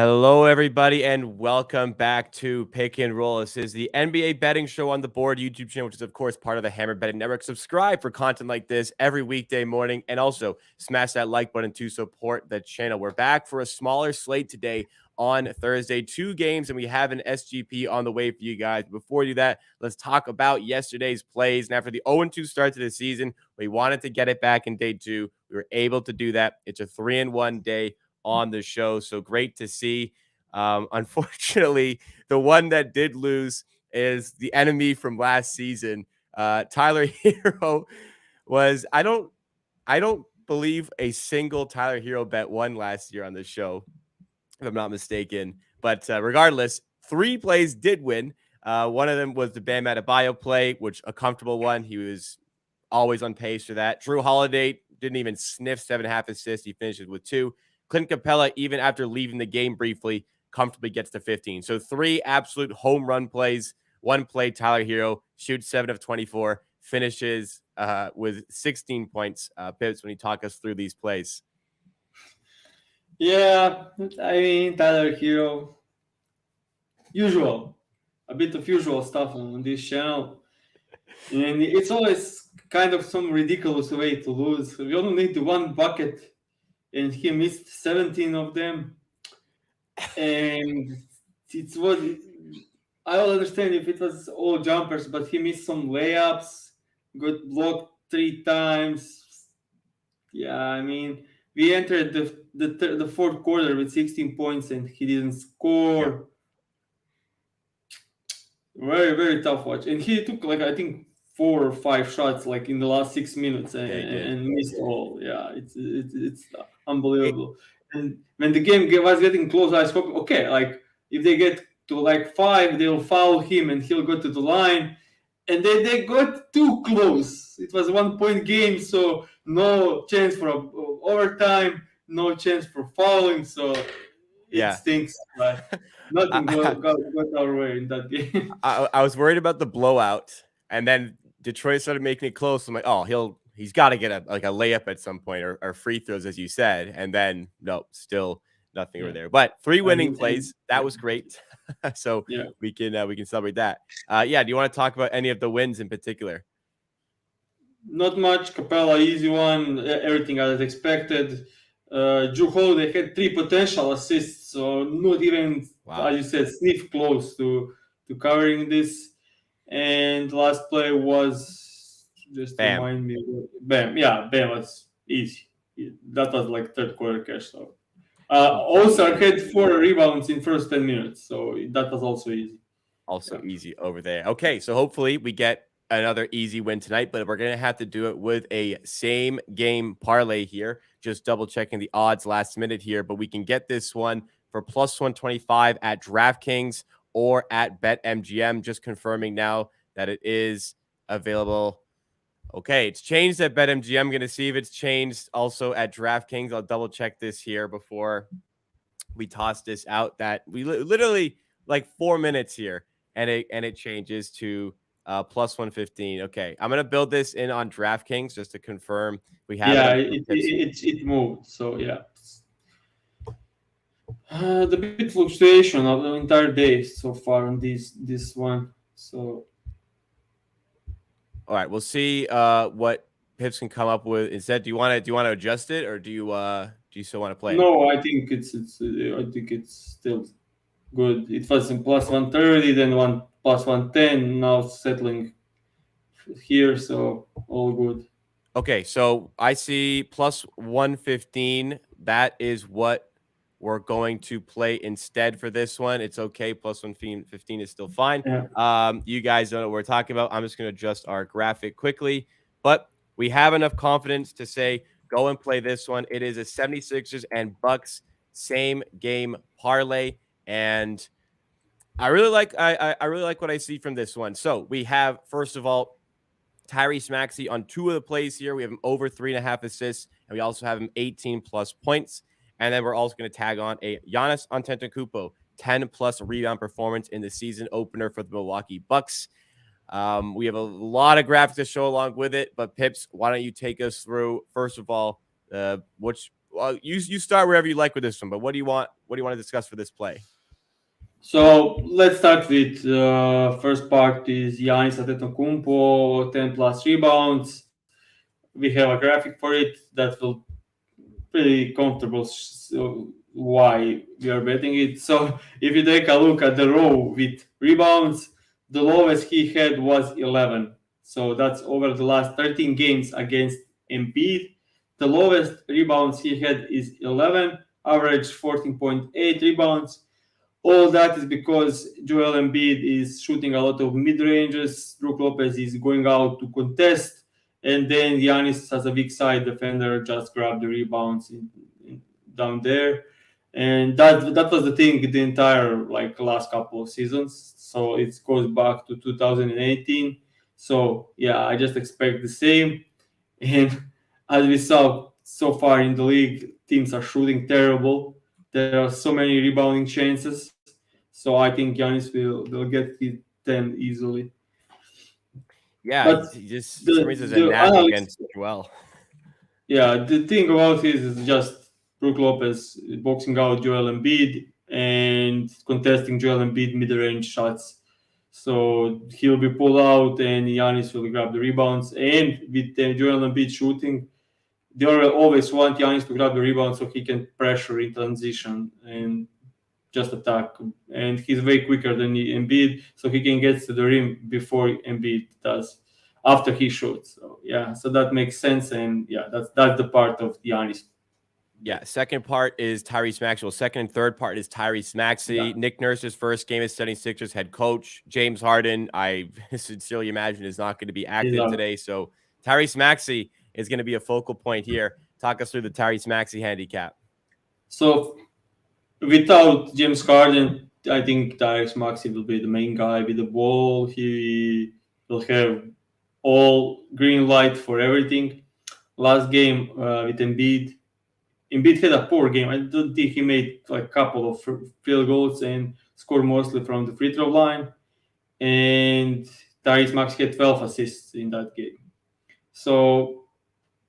Hello, everybody, and welcome back to Pick and Roll. This is the NBA betting show on the Board YouTube channel, which is, of course, part of the Hammer Betting Network. Subscribe for content like this every weekday morning, and also smash that like button to support the channel. We're back for a smaller slate today on Thursday. 2 games, and we have an SGP on the way for you guys. Before we do that, let's talk about yesterday's plays. And after the 0-2 start to the season, we wanted to get it back in day 2. We were able to do that. It's a 3-1 day on the show. So great to see. Unfortunately, the one that did lose is the enemy from last season. Tyler Hero was, I don't believe a single Tyler Hero bet won last year on the show, if I'm not mistaken. But regardless, 3 plays did win. One of them was the Bam Adebayo play, which a comfortable one. He was always on pace for that. Drew Holiday didn't even sniff 7.5 assists. He finishes with 2. Clint Capella, even after leaving the game briefly, comfortably gets to 15. So 3 absolute home run plays. 1 play, Tyler Hero shoots 7 of 24, finishes with 16 points. Pips, when you talk us through these plays. Yeah, I mean, Tyler Hero, a bit of usual stuff on this channel. And it's always kind of some ridiculous way to lose. We only need 1 bucket, and he missed 17 of them. And it's what I will understand if it was all jumpers, but he missed some layups, got blocked 3 times. Yeah, I mean, we entered the fourth quarter with 16 points, and he didn't score. Yeah. Very, very tough watch. And he took, I think 4 or 5 shots, in the last 6 minutes, and missed all. Yeah, it's unbelievable. And when the game was getting close, I spoke, okay, if they get to 5, they'll foul him, and he'll go to the line. And then they got too close. It was a 1-point game, so no chance for overtime, no chance for fouling. So it stinks. But nothing got our way in that game. I was worried about the blowout, and then Detroit started making it close. I'm like, oh, he's got to get a layup at some point, or free throws, as you said. And then no, still nothing over there. But 3 winning plays. That was great. So we can celebrate that. Do you want to talk about any of the wins in particular? Not much. Capella, easy one. Everything as expected. Drew Holiday had 3 potential assists, so not even, as you said, sniff close to covering this. And last play was, just Bam. Remind me, Bam. Yeah, Bam was easy. That was third quarter cash. So All-Star had 4 rebounds in first 10 minutes, so that was also easy. Easy over there. Okay, so hopefully we get another easy win tonight, but we're going to have to do it with a same game parlay here. Just double checking the odds last minute here, but we can get this one for plus 125 at DraftKings or at BetMGM. Just confirming now that it is available. Okay, it's changed at BetMGM. I'm going to see if it's changed also at DraftKings. I'll double check this here before we toss this out. That we literally 4 minutes here, and it changes to plus 115. Okay, I'm gonna build this in on DraftKings just to confirm we have. Yeah, it moved. So yeah, the bit fluctuation of the entire day so far on this one. So all right, we'll see what Pips can come up with instead. Do you want to adjust it, or do you still want to play? No, I think it's still good. It was in plus 130, then plus 110. Now settling here, so all good. Okay, so I see plus 115. That is what we're going to play instead for this one. It's okay. Plus 115 is still fine. Yeah. You guys know what we're talking about. I'm just going to adjust our graphic quickly, but we have enough confidence to say go and play this one. It is a 76ers and Bucks same game parlay, and I really like what I see from this one. So we have, first of all, Tyrese Maxey on 2 of the plays here. We have him over 3.5 assists, and we also have him 18 plus points. And then we're also going to tag on a Giannis Antetokounmpo 10 plus rebound performance in the season opener for the Milwaukee Bucks. We have a lot of graphics to show along with it, but Pips, why don't you take us through, first of all, which you start wherever you like with this one, but what do you want to discuss for this play? So let's start with first part is Giannis Antetokounmpo, 10 plus rebounds. We have a graphic for it that will pretty comfortable. So why we are betting it? So if you take a look at the row with rebounds, the lowest he had was 11. So that's over the last 13 games against Embiid. The lowest rebounds he had is 11, average 14.8 rebounds. All that is because Joel Embiid is shooting a lot of mid ranges. Brook Lopez is going out to contest, and then Giannis, as a weak side defender, just grabbed the rebounds down there. And that was the thing the entire last couple of seasons. So it goes back to 2018. So yeah, I just expect the same. And as we saw so far in the league, teams are shooting terrible. There are so many rebounding chances. So I think Giannis will get his 10 easily. Yeah, But he just the, for some reason is a the knack analysts, against Joel. yeah, the thing about this is just Brook Lopez boxing out Joel Embiid and contesting Joel Embiid mid-range shots. So he'll be pulled out and Giannis will grab the rebounds. And with Joel Embiid shooting, they always want Giannis to grab the rebound so he can pressure in transition and just attack. And he's way quicker than Embiid, so he can get to the rim before Embiid does after he shoots. So yeah, so that makes sense. And yeah, that's the part of Giannis. Yeah, second part is Tyrese Maxey. Second and third part is Tyrese Maxey. Yeah. Nick Nurse's first game as 76ers head coach. James Harden, I sincerely imagine, is not going to be active today. So Tyrese Maxey is going to be a focal point here. Talk us through the Tyrese Maxey handicap. So without James Harden, I think Tyrese Maxey will be the main guy with the ball. He will have all green light for everything. Last game with Embiid had a poor game. I don't think he made a couple of field goals and scored mostly from the free throw line. And Tyrese Maxey had 12 assists in that game. So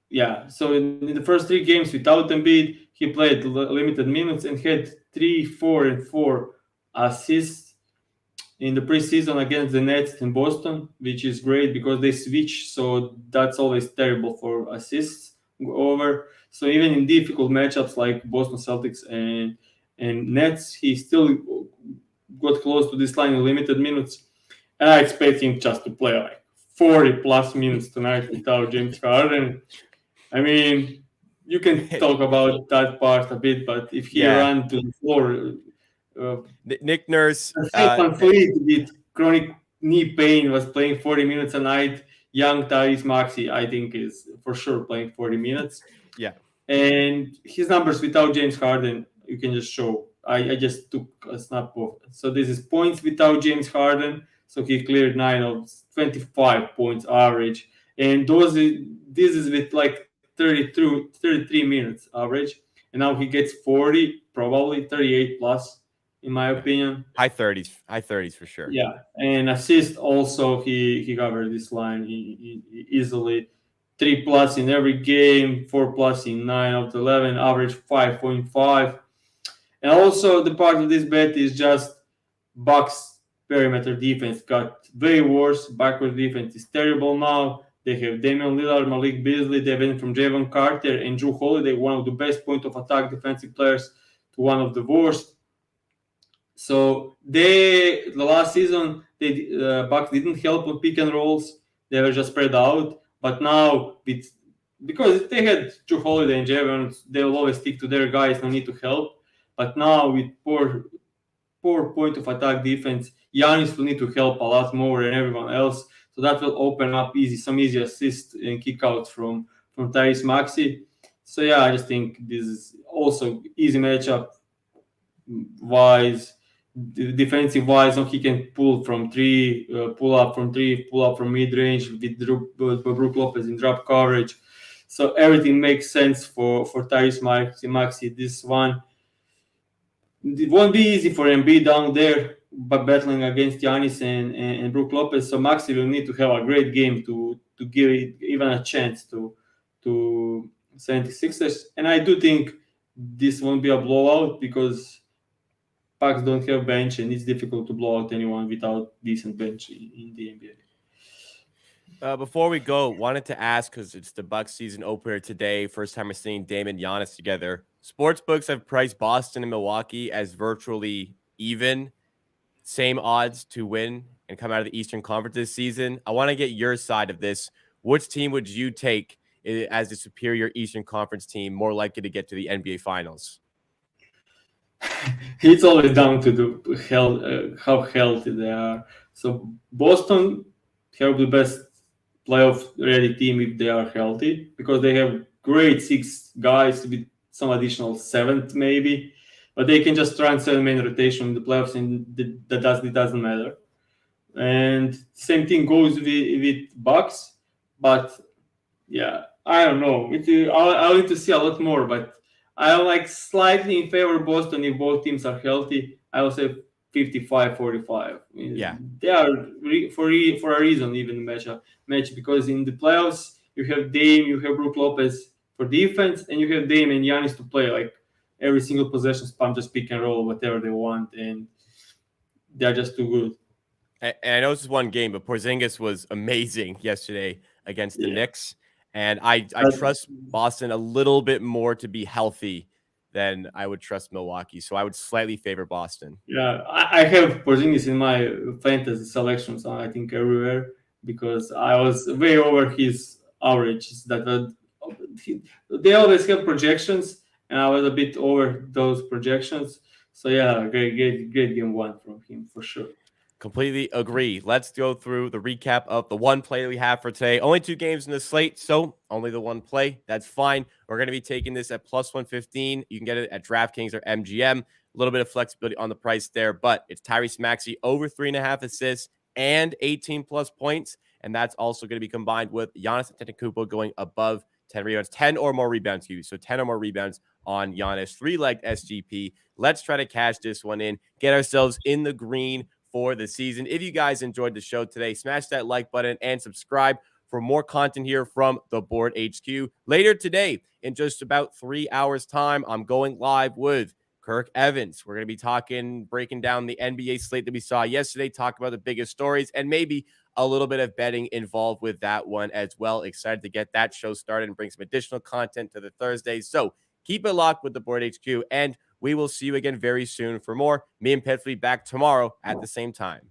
yeah, so in the first 3 games without Embiid, he played limited minutes and had 3, 4, and 4 assists in the preseason against the Nets in Boston, which is great because they switch. So that's always terrible for assists over. So even in difficult matchups like Boston Celtics and Nets, he still got close to this line in limited minutes. And I expect him just to play 40 plus minutes tonight without James Harden. I mean, you can talk about that part a bit, but if he ran to the floor, Nick Nurse, Stefan Fleet with chronic knee pain was playing 40 minutes a night. Young Tyrese Maxey, I think, is for sure playing 40 minutes. Yeah. And his numbers without James Harden, you can just show. I just took a snap of it. So this is points without James Harden. So he cleared 9 of 25 points average. And this is with 33 minutes average. And now he gets 40, probably 38 plus, in my opinion. High 30s for sure. Yeah, and assist also he covered this line easily. 3 plus in every game, 4 plus in 9 of the 11, average 5.5. And also the part of this bet is just Bucks perimeter defense got way worse. Backward defense is terrible now. They have Damian Lillard, Malik Beasley. They went from Javon Carter and Drew Holiday, one of the best point of attack defensive players, to one of the worst. So the last season, Bucks didn't help on pick and rolls. They were just spread out. But now, because they had Drew Holiday and Javon, they will always stick to their guys. No need to help. But now with poor point of attack defense, Giannis will need to help a lot more than everyone else. So that will open up some easy assists and kick out from Tyrese Maxey. So yeah, I just think this is also easy matchup wise. Defensive wise, he can pull from 3, pull up from mid range with Brook Lopez in drop coverage. So everything makes sense for Tyrese Maxey. This one, it won't be easy for Embiid down there, but battling against Giannis and Brook Lopez. So Maxey will need to have a great game to give it even a chance to 76ers. And I do think this won't be a blowout because Bucks don't have bench, and it's difficult to blow out anyone without decent bench in the NBA. Before we go, wanted to ask, because it's the Bucks season opener today, first time we're seeing Dame and Giannis together. Sportsbooks have priced Boston and Milwaukee as virtually even, same odds to win and come out of the Eastern Conference this season. I want to get your side of this. Which team would you take as the superior Eastern Conference team, more likely to get to the NBA Finals? It's always down to the health, how healthy they are. So Boston have the best playoff ready team if they are healthy, because they have great 6 guys with some additional 7th maybe, but they can just run 7-man rotation in the playoffs, and it doesn't matter. And same thing goes with Bucks, but yeah, I don't know. I'll need to see a lot more, but I'm like slightly in favor of Boston if both teams are healthy. I will say 55-45. Yeah, they are for a reason even match, because in the playoffs you have Dame, you have Brook Lopez for defense, and you have Dame and Giannis to play like every single possession, spam, just pick and roll, whatever they want, and they're just too good. And I know this is one game, but Porzingis was amazing yesterday against the Knicks. And I trust Boston a little bit more to be healthy than I would trust Milwaukee. So I would slightly favor Boston. Yeah, I have Porzingis in my fantasy selections, I think, everywhere, because I was way over his average. They always have projections, and I was a bit over those projections. So yeah, great game one from him for sure. Completely agree. Let's go through the recap of the one play we have for today. Only 2 games in the slate, so only the one play. That's fine. We're going to be taking this at plus 115. You can get it at DraftKings or MGM. A little bit of flexibility on the price there, but it's Tyrese Maxey over 3.5 assists and 18+ points. And that's also going to be combined with Giannis Antetokounmpo going above 10 rebounds, 10 or more rebounds, so 10 or more rebounds on Giannis. 3-legged SGP. Let's try to cash this one in, get ourselves in the green for the season. If you guys enjoyed the show today, smash that like button and subscribe for more content here from the Board HQ. Later today, in just about 3 hours time, I'm going live with Kirk Evans. We're going to be breaking down the NBA slate that we saw yesterday, talk about the biggest stories, and maybe a little bit of betting involved with that one as well. Excited to get that show started and bring some additional content to the Thursdays. So keep it locked with the Board HQ, and we will see you again very soon for more. Me and Pips will be back tomorrow at the same time.